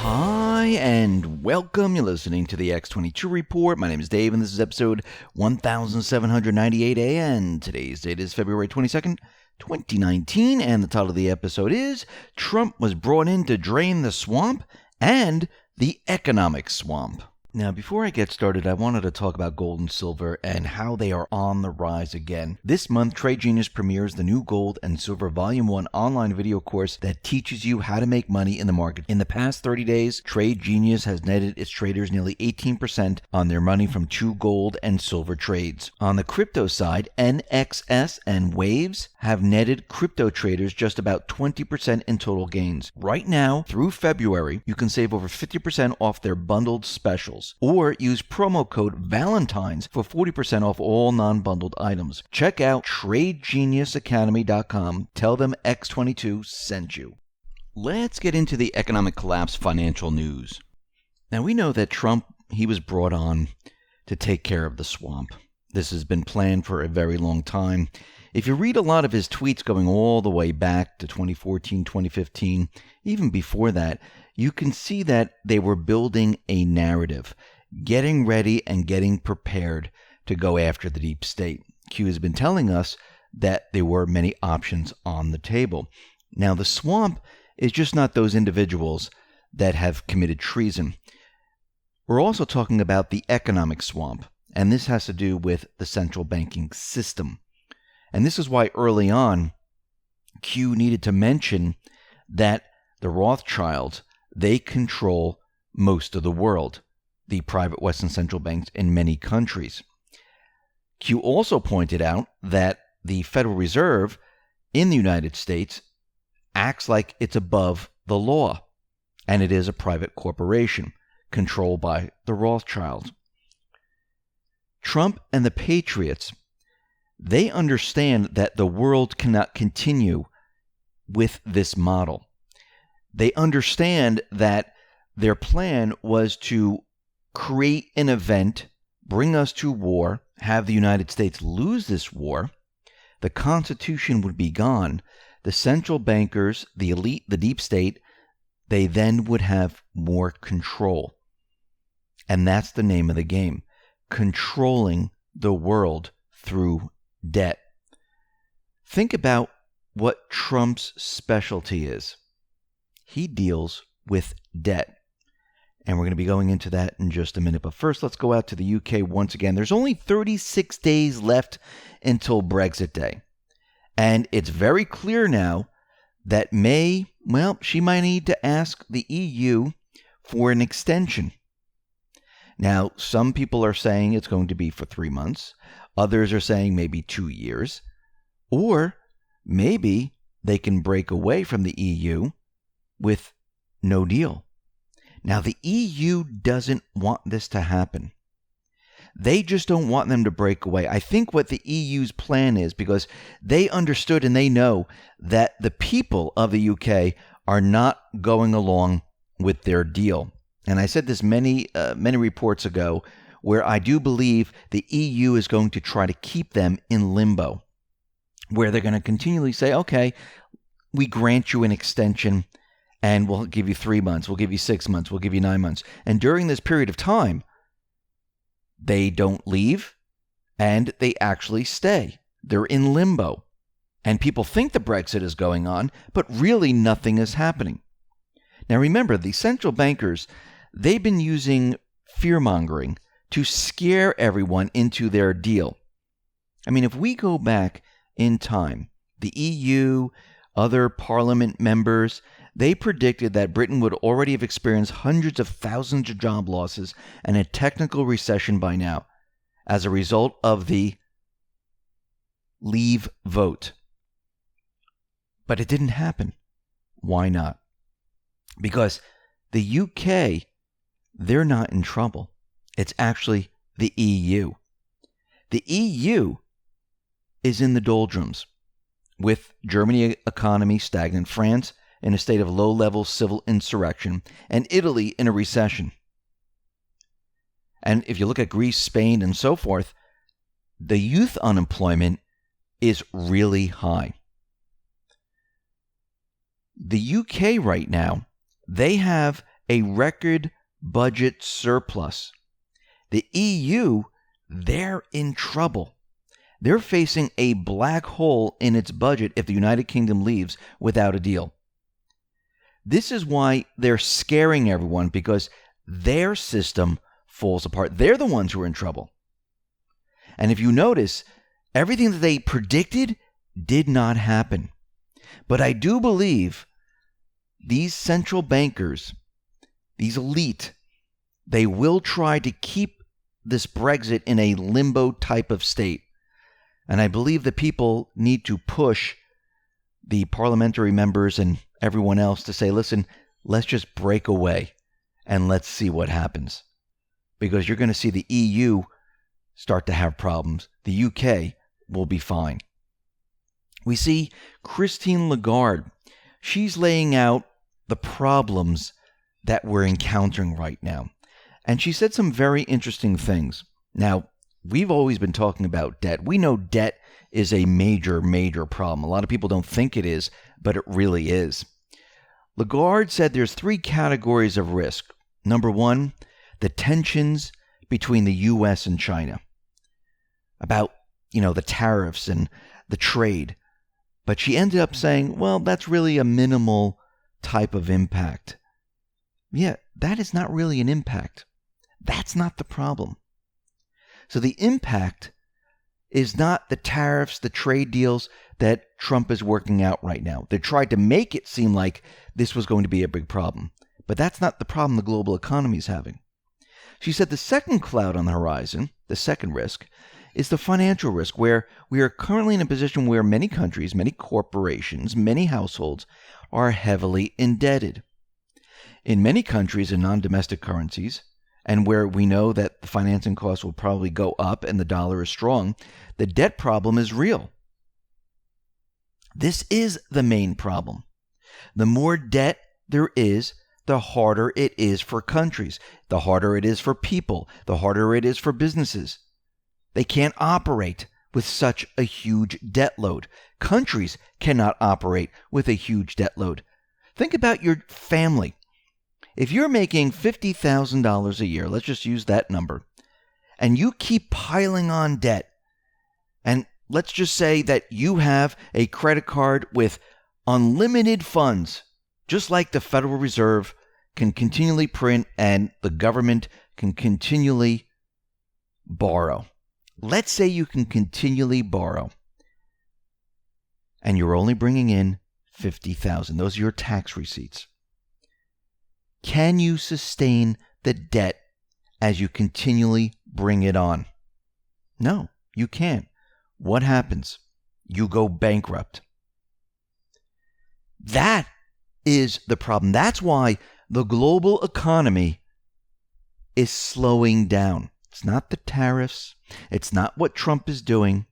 Hi, and welcome. You're listening to the X22 Report. My name is Dave, and this is episode 1798, and today's date is February 22nd, 2019, and the title of the episode is Trump was brought in to drain the swamp and the economic swamp. Now, before I get started, I wanted to talk about gold and silver and how they are on the rise again. This month, Trade Genius premieres the new Gold and Silver Volume 1 online video course that teaches you how to make money in the market. In the past 30 days, Trade Genius has netted its traders nearly 18% on their money from two gold and silver trades. On the crypto side, NXS and Waves have netted crypto traders just about 20% in total gains. Right now, through February, you can save over 50% off their bundled specials. Or use promo code Valentines for 40% off all non-bundled items. Check out TradeGeniusAcademy.com. Tell them X22 sent you. Let's get into the economic collapse financial news. Now, we know that Trump, he was brought on to take care of the swamp. This has been planned for a very long time. If you read a lot of his tweets going all the way back to 2014, 2015, even before that, you can see that they were building a narrative, getting ready and getting prepared to go after the deep state. Q has been telling us that there were many options on the table. Now, the swamp is just not those individuals that have committed treason. We're also talking about the economic swamp, and this has to do with the central banking system. And this is why early on, Q needed to mention that the Rothschilds, they control most of the world, the private Western central banks in many countries. Q also pointed out that the Federal Reserve in the United States acts like it's above the law, and it is a private corporation controlled by the Rothschilds. Trump and the Patriots, they understand that the world cannot continue with this model. They understand that their plan was to create an event, bring us to war, have the United States lose this war. The Constitution would be gone. The central bankers, the elite, the deep state, they then would have more control. And that's the name of the game, controlling the world through debt. Think about what Trump's specialty is. He deals with debt. And we're going to be going into that in just a minute. But first, let's go out to the UK once again. There's only 36 days left until Brexit Day. And it's very clear now that May, well, she might need to ask the EU for an extension. Now, some people are saying it's going to be for 3 months. Others are saying maybe 2 years. Or maybe they can break away from the EU with no deal. Now, the EU doesn't want this to happen. They just don't want them to break away. I think what the EU's plan is, because they understood and they know that the people of the UK are not going along with their deal. And I said this many reports ago, where I do believe the EU is going to try to keep them in limbo, where they're going to continually say, okay, we grant you an extension, and we'll give you 3 months, we'll give you 6 months, we'll give you 9 months. And during this period of time, they don't leave, and they actually stay. They're in limbo. And people think the Brexit is going on, but really nothing is happening. Now remember, the central bankers, they've been using fear-mongering to scare everyone into their deal. I mean, if we go back in time, the EU, other parliament members, they predicted that Britain would already have experienced hundreds of thousands of job losses and a technical recession by now as a result of the Leave vote. But it didn't happen. Why not? Because the UK, they're not in trouble. It's actually the EU. The EU is in the doldrums, with Germany economy stagnant, France in a state of low-level civil insurrection, and Italy in a recession. And if you look at Greece, Spain, and so forth, the youth unemployment is really high. The UK right now, they have a record budget surplus. The EU, they're in trouble. They're facing a black hole in its budget if the United Kingdom leaves without a deal. This is why they're scaring everyone, because their system falls apart. They're the ones who are in trouble. And if you notice, everything that they predicted did not happen. But I do believe these central bankers, these elite, they will try to keep this Brexit in a limbo type of state. And I believe the people need to push the parliamentary members and everyone else to say, listen, let's just break away and let's see what happens. Because you're going to see the EU start to have problems. The UK will be fine. We see Christine Legarde. She's laying out the problems that we're encountering right now. And she said some very interesting things. Now, we've always been talking about debt. We know debt is a major, major problem. A lot of people don't think it is, but it really is. Legarde said there's 3 categories of risk. Number 1, the tensions between the U.S. and China about, the tariffs and the trade. But she ended up saying, well, that's really a minimal type of impact. Yeah, that is not really an impact. That's not the problem. So the impact is not the tariffs, the trade deals that Trump is working out right now. They tried to make it seem like this was going to be a big problem. But that's not the problem the global economy is having. She said the second cloud on the horizon, the second risk, is the financial risk, where we are currently in a position where many countries, many corporations, many households are heavily indebted. In many countries in non-domestic currencies, and where we know that the financing costs will probably go up and the dollar is strong, the debt problem is real. This is the main problem. The more debt there is, the harder it is for countries, the harder it is for people, the harder it is for businesses. They can't operate with such a huge debt load. Countries cannot operate with a huge debt load. Think about your family. If you're making $50,000 a year, let's just use that number, and you keep piling on debt, and let's just say that you have a credit card with unlimited funds, just like the Federal Reserve can continually print and the government can continually borrow. Let's say you can continually borrow, and you're only bringing in $50,000. Those are your tax receipts. Can you sustain the debt as you continually bring it on? No, you can't. What happens? You go bankrupt. That is the problem. That's why the global economy is slowing down. It's not the tariffs. It's not what Trump is doing.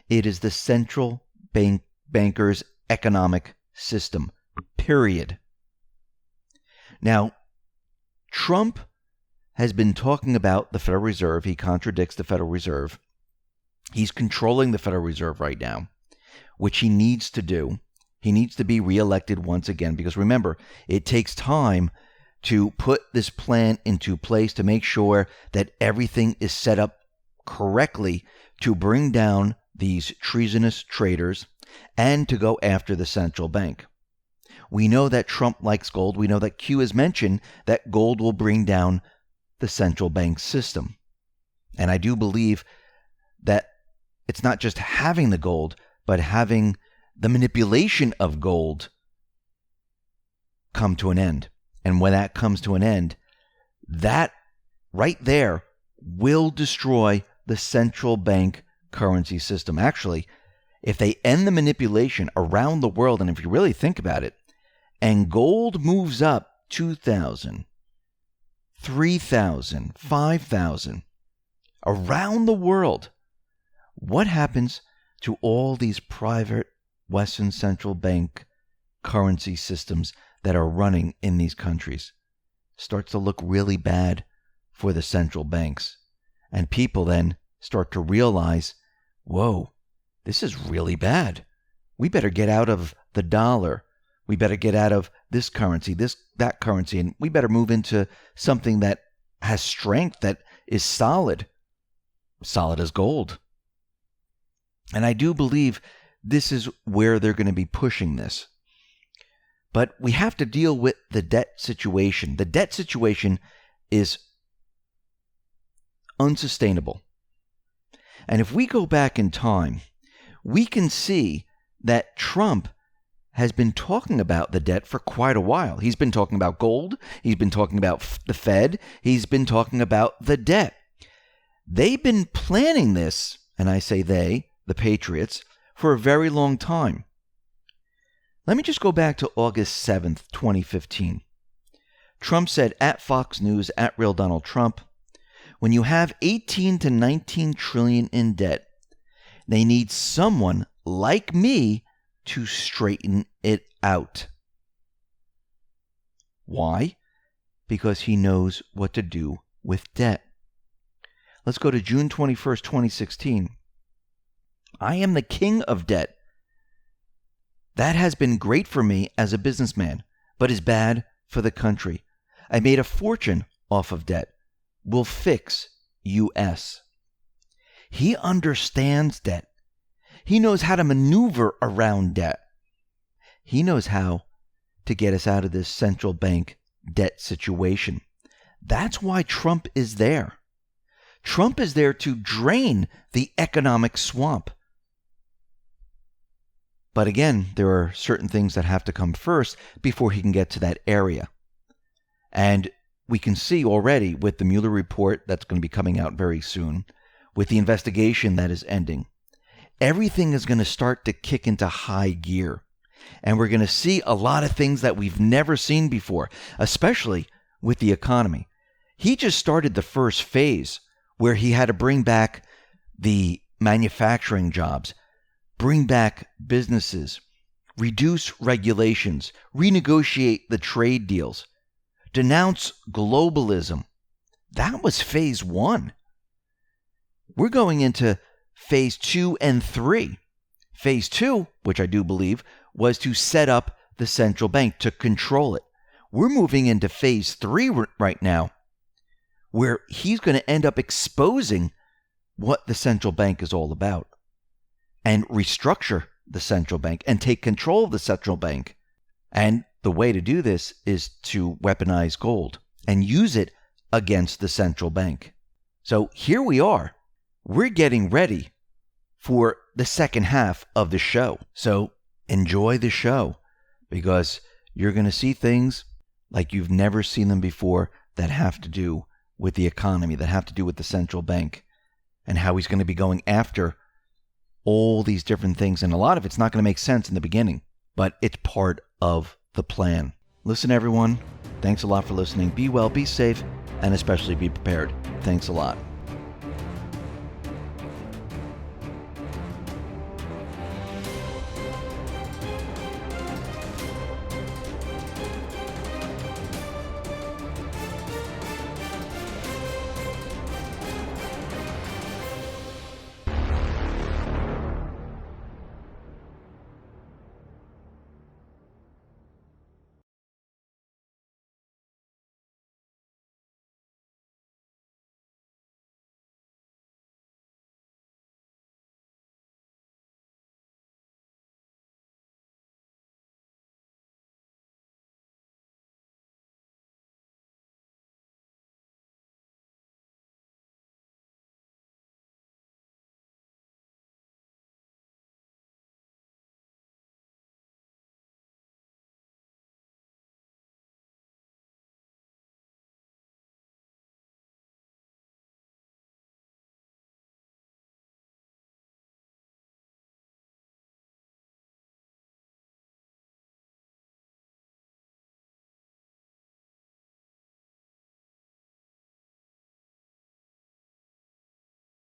It is the central bankers' economic system, period. Now, Trump has been talking about the Federal Reserve. He contradicts the Federal Reserve. He's controlling the Federal Reserve right now, which he needs to do. He needs to be reelected once again because, remember, it takes time to put this plan into place to make sure that everything is set up correctly to bring down these treasonous traders and to go after the central bank. We know that Trump likes gold. We know that Q has mentioned that gold will bring down the central bank system. And I do believe that it's not just having the gold, but having the manipulation of gold come to an end. And when that comes to an end, that right there will destroy the central bank currency system. Actually, if they end the manipulation around the world, and if you really think about it, and gold moves up 2,000, 3,000, 5,000 around the world, what happens to all these private Western central bank currency systems that are running in these countries? Starts to look really bad for the central banks. And people then start to realize, whoa, this is really bad. We better get out of the dollar. We better get out of this currency, that currency, and we better move into something that has strength, that is solid as gold. And I do believe this is where they're going to be pushing this. But we have to deal with the debt situation. The debt situation is unsustainable. And if we go back in time, we can see that Trump has been talking about the debt for quite a while. He's been talking about gold. He's been talking about the Fed. He's been talking about the debt. They've been planning this, and I say they, the Patriots, for a very long time. Let me just go back to August 7th, 2015. Trump said at Fox News, at Real Donald Trump, when you have 18 to 19 trillion in debt, they need someone like me to straighten it out. Why? Because he knows what to do with debt. Let's go to June 21st, 2016. I am the king of debt. That has been great for me as a businessman, but is bad for the country. I made a fortune off of debt. Will fix U.S. He understands debt. He knows how to maneuver around debt. He knows how to get us out of this central bank debt situation. That's why Trump is there. Trump is there to drain the economic swamp. But again, there are certain things that have to come first before he can get to that area. And we can see already with the Mueller report that's going to be coming out very soon, with the investigation that is ending, everything is going to start to kick into high gear. And we're going to see a lot of things that we've never seen before, especially with the economy. He just started the first phase where he had to bring back the manufacturing jobs, bring back businesses, reduce regulations, renegotiate the trade deals, denounce globalism. That was phase 1. We're going into phase 2 and 3. Phase 2, which I do believe, was to set up the central bank, to control it. We're moving into phase 3 right now, where he's going to end up exposing what the central bank is all about and restructure the central bank and take control of the central bank. And the way to do this is to weaponize gold and use it against the central bank. So here we are. We're getting ready for the second half of the show. So enjoy the show, because you're going to see things like you've never seen them before that have to do with the economy, that have to do with the central bank, and how he's going to be going after all these different things. And a lot of it's not going to make sense in the beginning, but it's part of the plan. Listen, everyone, thanks a lot for listening. Be well, be safe, and especially be prepared. Thanks a lot.